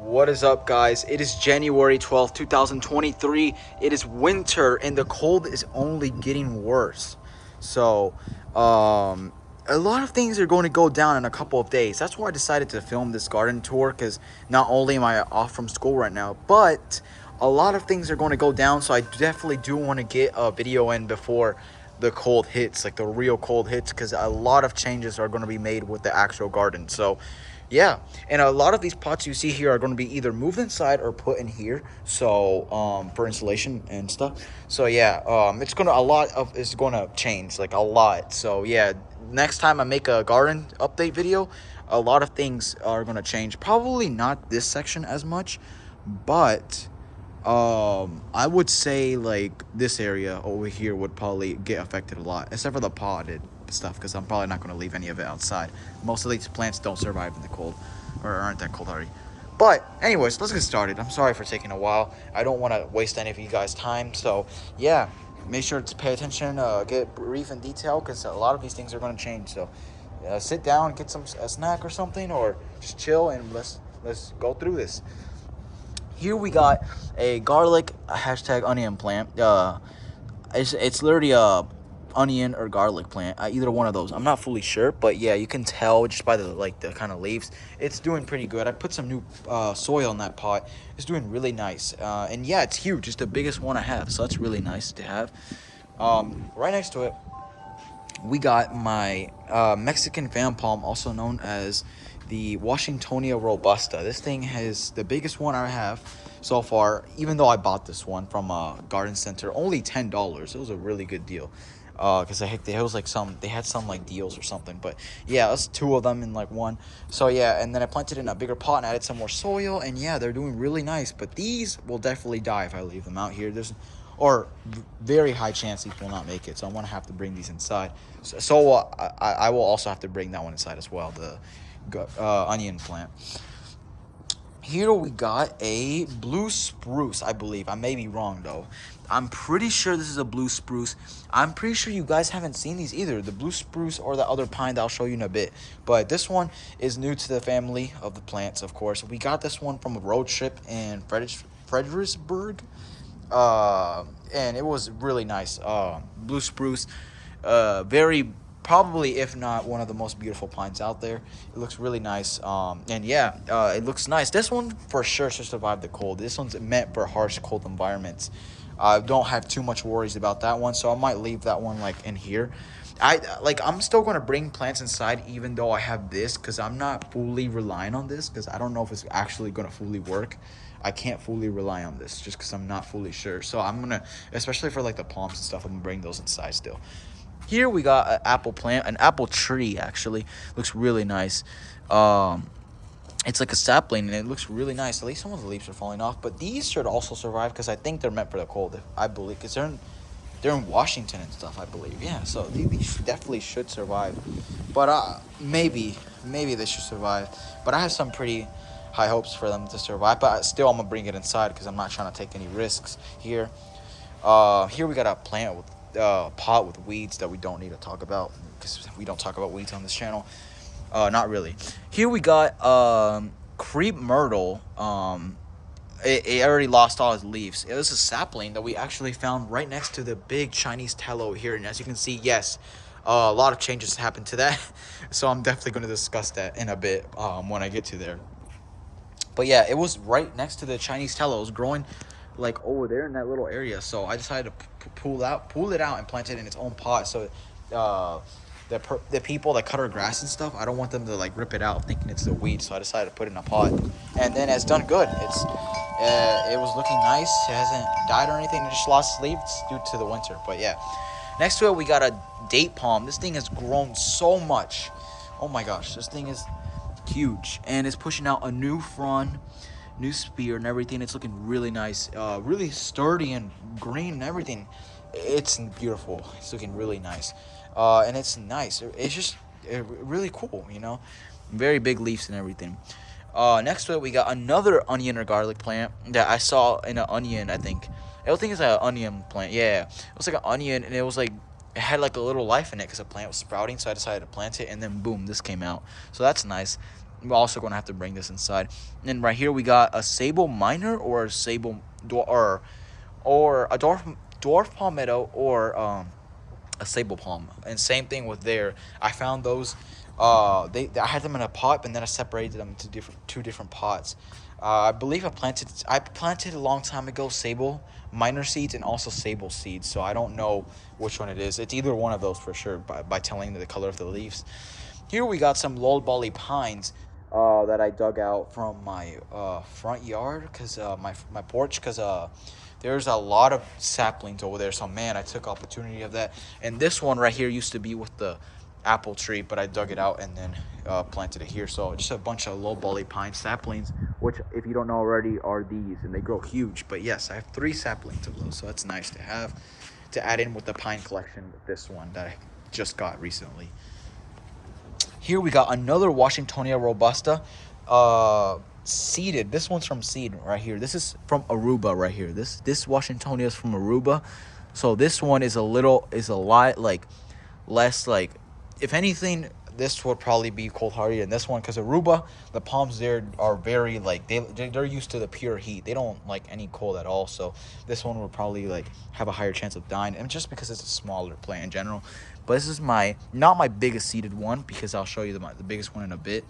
What is up, guys? It is January 12th, 2023. It is winter and the cold is only getting worse. So, a lot of things are going to go down in a couple of days. That's why I decided to film this garden tour, because not only am I off from school right now, but a lot of things are going to go down. So I definitely do want to get a video in before the cold hits, like the real cold hits, because a lot of changes are going to be made with the actual garden. So yeah, and a lot of these pots you see here are going to be either moved inside or put in here, so for installation and stuff. So yeah, it's gonna a lot of is going to change, like a lot. So yeah, next time I make a garden update video, a lot of things are going to change. Probably not this section as much, but I would say like this area over here would probably get affected a lot, except for the potted stuff, because I'm probably not going to leave any of it outside. Most of these plants don't survive in the cold, or aren't that cold already. But anyways, let's get started. I'm sorry for taking a while. I don't want to waste any of you guys' time. So yeah, make sure to pay attention, get brief and detailed, because a lot of these things are going to change. So sit down, get a snack or something, or just chill, and let's go through this. Here we got a garlic #onion plant. It's literally a onion or garlic plant, either one of those. I'm not fully sure, but yeah, you can tell just by the kind of leaves. It's doing pretty good. I put some new soil in that pot. It's doing really nice, and yeah, it's huge. It's the biggest one I have, so that's really nice to have. Right next to it, we got my Mexican fan palm, also known as the Washingtonia robusta. This thing has the biggest one I have so far, even though I bought this one from a garden center, only $10. It was a really good deal, because it was like they had some like deals or something. But yeah, that's two of them in like one. So yeah, and then I planted in a bigger pot and added some more soil, and yeah, they're doing really nice. But these will definitely die if I leave them out here. Or very high chance these will not make it, so I'm gonna have to bring these inside. So I will also have to bring that one inside as well, the onion plant. Here we got a blue spruce, I believe. I may be wrong though. I'm pretty sure this is a blue spruce. I'm pretty sure you guys haven't seen these either, the blue spruce or the other pine that I'll show you in a bit. But this one is new to the family of the plants, of course. We got this one from a road trip in Fredericksburg. And it was really nice. Blue spruce, very probably, if not one of the most beautiful pines out there. It looks really nice. And yeah, it looks nice. This one for sure should survive the cold. This one's meant for harsh cold environments. I don't have too much worries about that one, so I might leave that one like in here. I'm still going to bring plants inside even though I have this, because I'm not fully relying on this, because I don't know if it's actually going to fully work. I can't fully rely on this just because I'm not fully sure. So I'm going to, especially for like the palms and stuff, I'm going to bring those inside still. Here we got an apple plant, an apple tree actually. Looks really nice. It's like a sapling and it looks really nice. At least some of the leaves are falling off. But these should also survive because I think they're meant for the cold, I believe. Because they're in Washington and stuff, I believe. Yeah, so these definitely should survive. But maybe they should survive. But I have some pretty high hopes for them to survive, but still I'm gonna bring it inside because I'm not trying to take any risks here. Here we got a plant with pot with weeds that we don't need to talk about, because we don't talk about weeds on this channel. Not really. Here we got crepe myrtle. It already lost all its leaves. It was a sapling that we actually found right next to the big Chinese tallow here, and as you can see, yes, a lot of changes happened to that. So I'm definitely going to discuss that in a bit when I get to there. But yeah, it was right next to the Chinese tallow. It was growing like over there in that little area. So I decided to pull it out and plant it in its own pot. So the people that cut our grass and stuff, I don't want them to like rip it out thinking it's a weed. So I decided to put it in a pot, and then it's done good. It was looking nice. It hasn't died or anything. It just lost leaves due to the winter. But yeah, next to it we got a date palm. This thing has grown so much. Oh my gosh, this thing is huge, and it's pushing out a new frond, new spear and everything. It's looking really nice, really sturdy and green and everything. It's beautiful. It's looking really nice, and it's nice. It's just really cool, you know. Very big leaves and everything. Next to it we got another onion or garlic plant that I saw in an onion. I think it's an onion plant. Yeah, it was like an onion, and it was like it had like a little life in it because the plant was sprouting. So I decided to plant it, and then boom, this came out. So that's nice. We're also going to have to bring this inside. And right here we got a sable minor or a sable or a dwarf palmetto or a sable palm. And same thing with there. I found those. I had them in a pot, and then I separated them into two different pots. I believe I planted a long time ago sable minor seeds and also sable seeds. So I don't know which one it is. It's either one of those for sure by telling the color of the leaves. Here we got some lollipolly pines that I dug out from my front yard, cause my porch, cause there's a lot of saplings over there. So man, I took opportunity of that. And this one right here used to be with the apple tree, but I dug it out and then planted it here. So just a bunch of lollipolly pine saplings, which if you don't know already are these, and they grow huge. But yes, I have 3 saplings of those, so that's nice to have to add in with the pine collection with this one that I just got recently. Here we got another Washingtonia robusta, seeded. This one's from seed right here. This is from Aruba right here. This Washingtonia is from Aruba, so this one is a lot like less like, if anything, this would probably be cold hardy in this one, because Aruba, the palms there are very like they're used to the pure heat. They don't like any cold at all. So this one would probably like have a higher chance of dying, and just because it's a smaller plant in general. But this is not my biggest seeded one, because I'll show you the biggest one in a bit.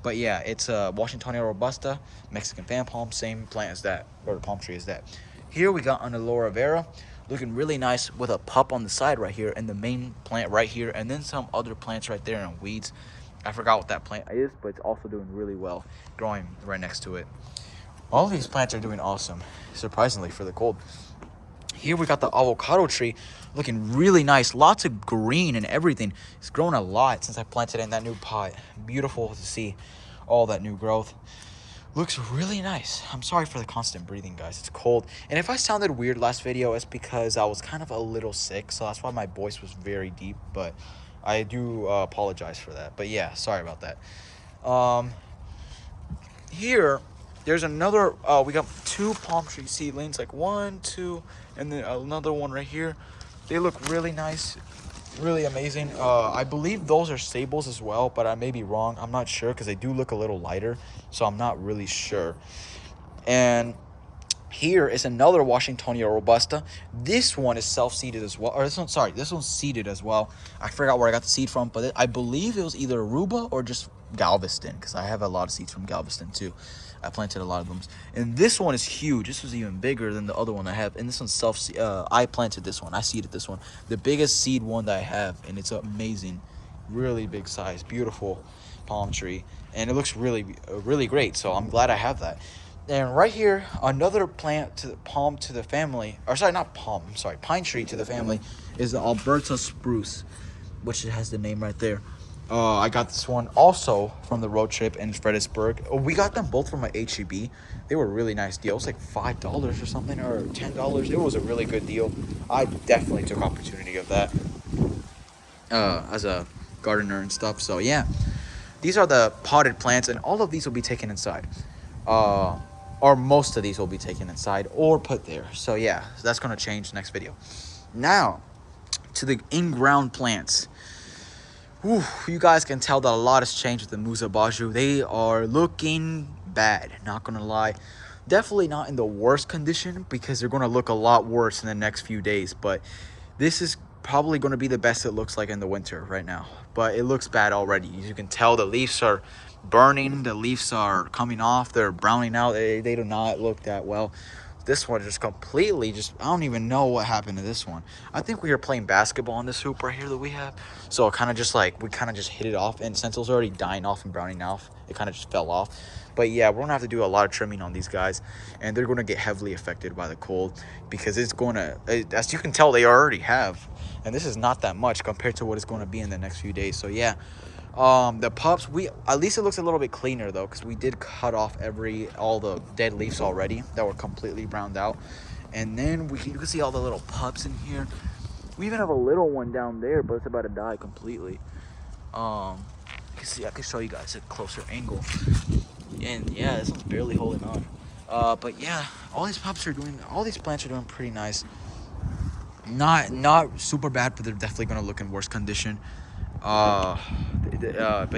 But yeah, it's a Washingtonia robusta, Mexican fan palm, same plant as that, or the palm tree as that. Here we got an aloe vera, looking really nice with a pup on the side right here, and the main plant right here, and then some other plants right there and weeds. I forgot what that plant is, but it's also doing really well, growing right next to it. All of these plants are doing awesome, surprisingly, for the cold. Here we got the avocado tree, looking really nice, lots of green and everything. It's grown a lot since I planted it in that new pot. Beautiful to see all that new growth. Looks really nice. I'm sorry for the constant breathing, guys. It's cold. And if I sounded weird last video, it's because I was kind of a little sick. So that's why my voice was very deep. But I do apologize for that. But yeah, sorry about that. Here, there's another, we got 2 palm tree seedlings. Like 1, 2, and then another one right here. They look really nice. Really amazing. I believe those are sables as well, but I may be wrong. I'm not sure, because they do look a little lighter, so I'm not really sure. And here is another Washingtonia robusta. This one is self-seeded as well, or this one's seeded as well. I forgot where I got the seed from, but I believe it was either Aruba or just Galveston, because I have a lot of seeds from Galveston too. I planted a lot of them, and this one is huge. This was even bigger than the other one I have, and this one's I planted this one. I seeded this one, the biggest seed one that I have, and it's amazing, really big size, beautiful palm tree, and it looks really great. So I'm glad I have that. And right here, another plant to the palm to the family, or sorry, not palm, I'm sorry, pine tree to the family, is the Alberta spruce, which it has the name right there. I got this one also from the road trip in Fredericksburg. We got them both from a HEB. They were a really nice deal. It was like $5 or something, or $10. It was a really good deal. I definitely took opportunity of that as a gardener and stuff. So yeah, these are the potted plants, and all of these will be taken inside. Or most of these will be taken inside or put there. So yeah, that's going to change next video. Now, to the in-ground plants. Whew, you guys can tell that a lot has changed with the Musa Baju. They are looking bad, not gonna lie. Definitely not in the worst condition, because they're gonna look a lot worse in the next few days. But this is probably gonna be the best it looks like in the winter right now. But it looks bad already. You can tell the leaves are burning, the leaves are coming off, they're browning out. They do not look that well. This one just completely I don't even know what happened to this one. I think we were playing basketball on this hoop right here that we have. So it kind of just like, we kind of just hit it off, and since it was already dying off and browning off, it kind of just fell off. But yeah, we're gonna have to do a lot of trimming on these guys, and they're gonna get heavily affected by the cold, because it's gonna, as you can tell, they already have. And this is not that much compared to what it's gonna be in the next few days. So yeah. The pups, at least it looks a little bit cleaner though, because we did cut off all the dead leaves already that were completely browned out. And then you can see all the little pups in here. We even have a little one down there, but it's about to die completely. You can see, I can show you guys a closer angle. And yeah, this one's barely holding on. But yeah, all these plants are doing pretty nice. Not super bad, but they're definitely gonna look in worse condition. But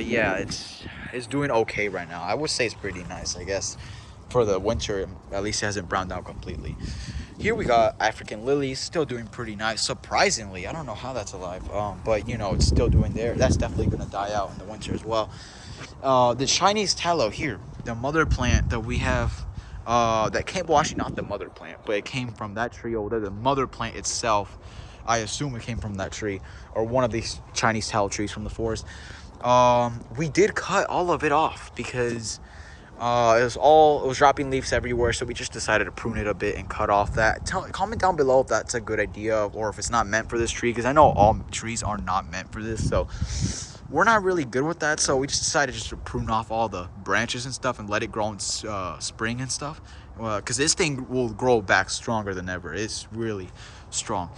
yeah, is doing okay right now. I would say it's pretty nice, I guess. For the winter, at least it hasn't browned out completely. Here we got African lilies, still doing pretty nice. Surprisingly, I don't know how that's alive, but you know, it's still doing there. That's definitely gonna die out in the winter as well. The Chinese tallow here, the mother plant that we have, that came, well, actually not the mother plant, but it came from that tree over there. The mother plant itself, I assume it came from that tree or one of these Chinese tallow trees from the forest. We did cut all of it off because it was dropping leaves everywhere, so we just decided to prune it a bit and cut off that. Comment down below if that's a good idea or if it's not meant for this tree, because I know all trees are not meant for this, so we're not really good with that. So we just decided just to prune off all the branches and stuff and let it grow in spring and stuff, because this thing will grow back stronger than ever. It's really strong,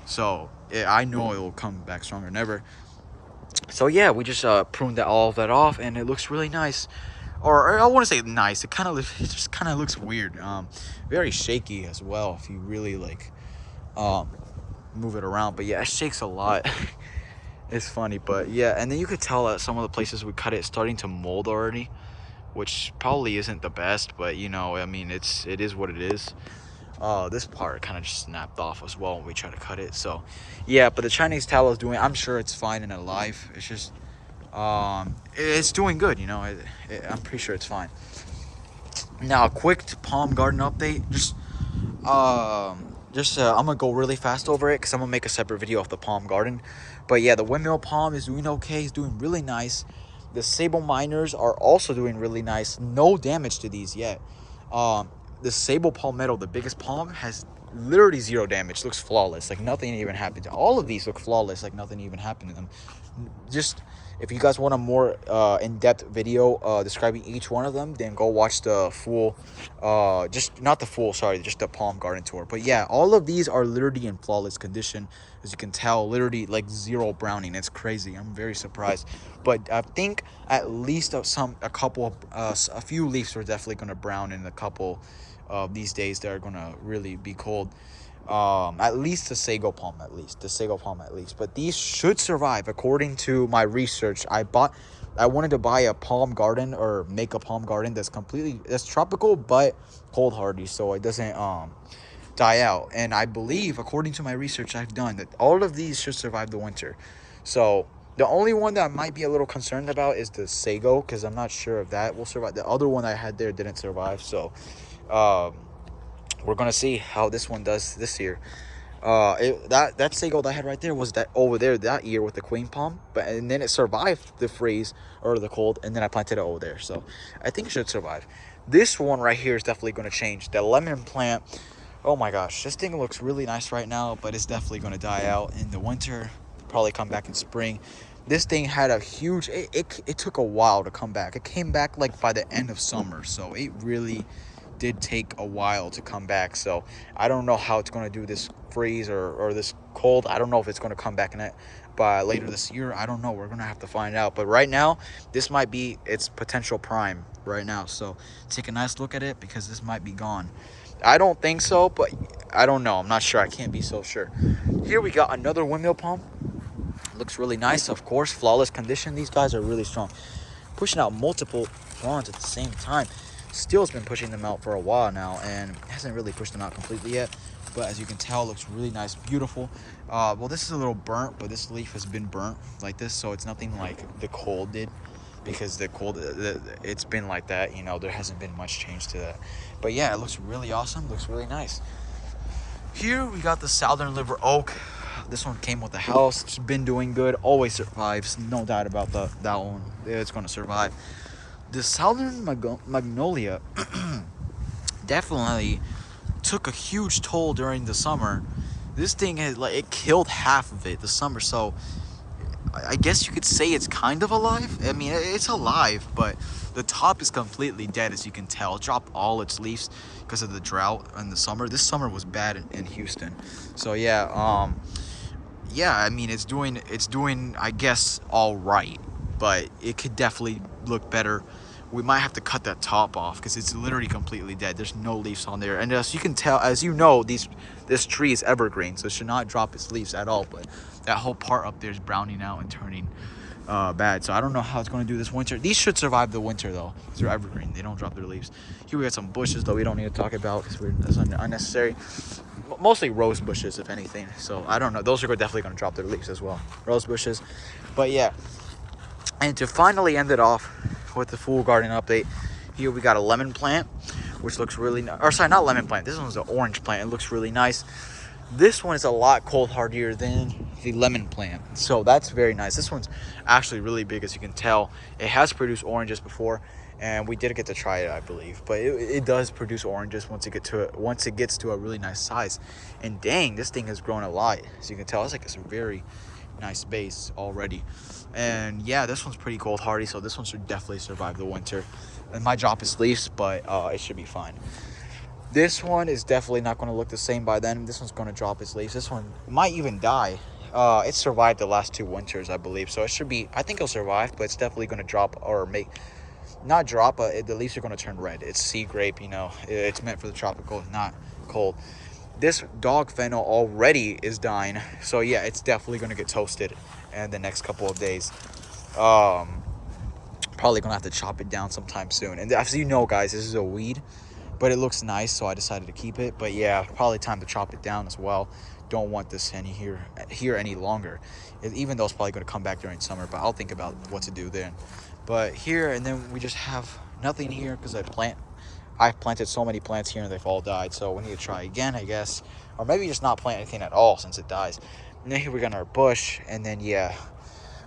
so I know it will come back stronger than ever. So yeah, we just pruned all of that off, and it looks really nice. Or I want to say nice. It just kind of looks weird. Very shaky as well if you really like move it around. But yeah, it shakes a lot. It's funny, but yeah. And then you could tell that some of the places we cut it starting to mold already, which probably isn't the best. But you know, I mean, it is what it is. This part kind of just snapped off as well when we try to cut it. So yeah, but the Chinese tallow is doing, I'm sure it's fine and alive. It's just it's doing good, you know. I'm pretty sure it's fine. Now a quick palm garden update. I'm gonna go really fast over it because I'm gonna make a separate video of the palm garden. But yeah, the windmill palm is doing okay. It's doing really nice. The sable miners are also doing really nice. No damage to these yet. The sable palmetto, the biggest palm, has literally 0 damage. Looks flawless, like nothing even happened. All of these look flawless, like nothing even happened to them. Just, if you guys want a more in-depth video describing each one of them, then go watch the full, just the palm garden tour. But yeah, all of these are literally in flawless condition. As you can tell, literally like 0 browning. It's crazy. I'm very surprised. But I think at least a few leaves are definitely going to brown in a couple of these days that are going to really be cold. At least the sago palm, but these should survive according to my research. I wanted to buy a palm garden or make a palm garden that's tropical but cold hardy, so it doesn't die out. And I believe, according to my research I've done, that all of these should survive the winter. So the only one that I might be a little concerned about is the sago, because I'm not sure if that will survive. The other one I had there didn't survive, so we're gonna see how this one does this year. That sago that I had right there was that over there that year with the queen palm, and then it survived the freeze or the cold, and then I planted it over there, so I think it should survive. This one right here is definitely going to change. The lemon plant, oh my gosh, this thing looks really nice right now, but it's definitely going to die out in the winter, probably come back in spring. This thing had a huge, it took a while to come back. It came back like by the end of summer, so it really did take a while to come back. So I don't know how it's going to do this freeze or this cold. I don't know if it's going to come back in it by later this year. I don't know. We're going to have to find out. But right now, this might be its potential prime right now. So take a nice look at it, because this might be gone. I don't think so, but I don't know. I'm not sure. I can't be so sure. Here we got another windmill palm. Looks really nice, of course. Flawless condition. These guys are really strong. Pushing out multiple fronds at the same time. Steel's been pushing them out for a while now and hasn't really pushed them out completely yet, but as you can tell, it looks really nice, beautiful. Well, this is a little burnt, but this leaf has been burnt like this, so it's nothing like the cold did, because the cold, it's been like that, you know. There hasn't been much change to that. But yeah, it looks really awesome, looks really nice. Here we got the southern liver oak. This one came with the house. It's been doing good, always survives, no doubt about that one. It's going to survive. The southern magnolia definitely took a huge toll during the summer. This thing has, like, it killed half of it the summer, so I guess you could say it's kind of alive. I mean, it's alive, but the top is completely dead, as you can tell. It dropped all its leaves because of the drought in the summer. This summer was bad in Houston. So yeah, yeah, I mean, it's doing I guess all right, but it could definitely look better. We might have to cut that top off because it's literally completely dead. There's no leaves on there, and as you can tell, as you know, this tree is evergreen, so it should not drop its leaves at all. But that whole part up there is browning out and turning bad. So I don't know how it's going to do this winter. These should survive the winter though. They're evergreen. They don't drop their leaves. Here we got some bushes though we don't need to talk about because that's unnecessary. Mostly rose bushes, if anything. So I don't know. Those are definitely going to drop their leaves as well. Rose bushes. But yeah. And to finally end it off with the full garden update, here we got a lemon plant, which looks really nice. Or sorry, not lemon plant. This one's an orange plant. It looks really nice. This one is a lot cold hardier than the lemon plant. So that's very nice. This one's actually really big, as you can tell. It has produced oranges before, and we did get to try it, I believe. But it does produce oranges once it gets to a really nice size. And dang, this thing has grown a lot. As you can tell, it's a very nice base already. And yeah, this one's pretty cold hardy, so this one should definitely survive the winter. It might drop its leaves, but it should be fine. This one is definitely not going to look the same by then. This one's going to drop its leaves. This one might even die. It survived the last 2 winters, I believe, so it should be, I think it'll survive, but it's definitely going to drop, or not drop, but the leaves are going to turn red. It's sea grape, you know, it's meant for the tropical, not cold. This dog fennel already is dying, so yeah, it's definitely going to get toasted in the next couple of days. Probably going to have to chop it down sometime soon. And as you know, guys, this is a weed, but it looks nice, so I decided to keep it. But yeah, probably time to chop it down as well. Don't want this here any longer, even though it's probably going to come back during summer, but I'll think about what to do then. But here, and then we just have nothing here because I've planted so many plants here and they've all died, so we need to try again, I guess. Or maybe just not plant anything at all since it dies. And then here we got our bush, and then yeah.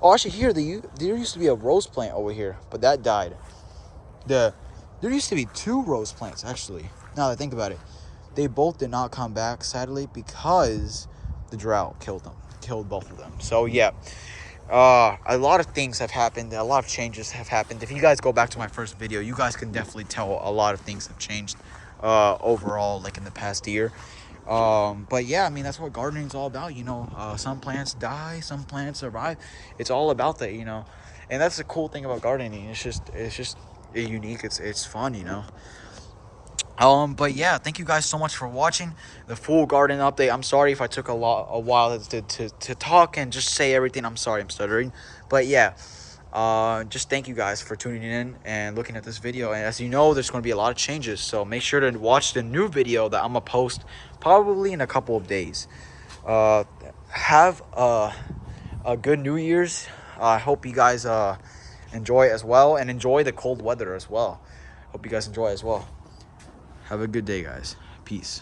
Oh, actually here, there used to be a rose plant over here, but that died. There used to be 2 rose plants, actually, now that I think about it. They both did not come back, sadly, because the drought killed both of them. So yeah. A lot of things have happened. A lot of changes have happened. If you guys go back to my first video, you guys can definitely tell a lot of things have changed overall, like in the past year. But yeah, I mean, that's what gardening is all about, you know. Some plants die, some plants survive. It's all about that, you know. And that's the cool thing about gardening. It's just unique. It's fun, you know. But yeah, thank you guys so much for watching the full garden update. I'm sorry if I took a while to talk and just say everything. I'm sorry, I'm stuttering. But yeah, just thank you guys for tuning in and looking at this video. And as you know, there's going to be a lot of changes, so make sure to watch the new video that I'm gonna post probably in a couple of days. Have a good New Year's. I hope you guys enjoy as well, and enjoy the cold weather as well. Hope you guys enjoy as well. Have a good day, guys. Peace.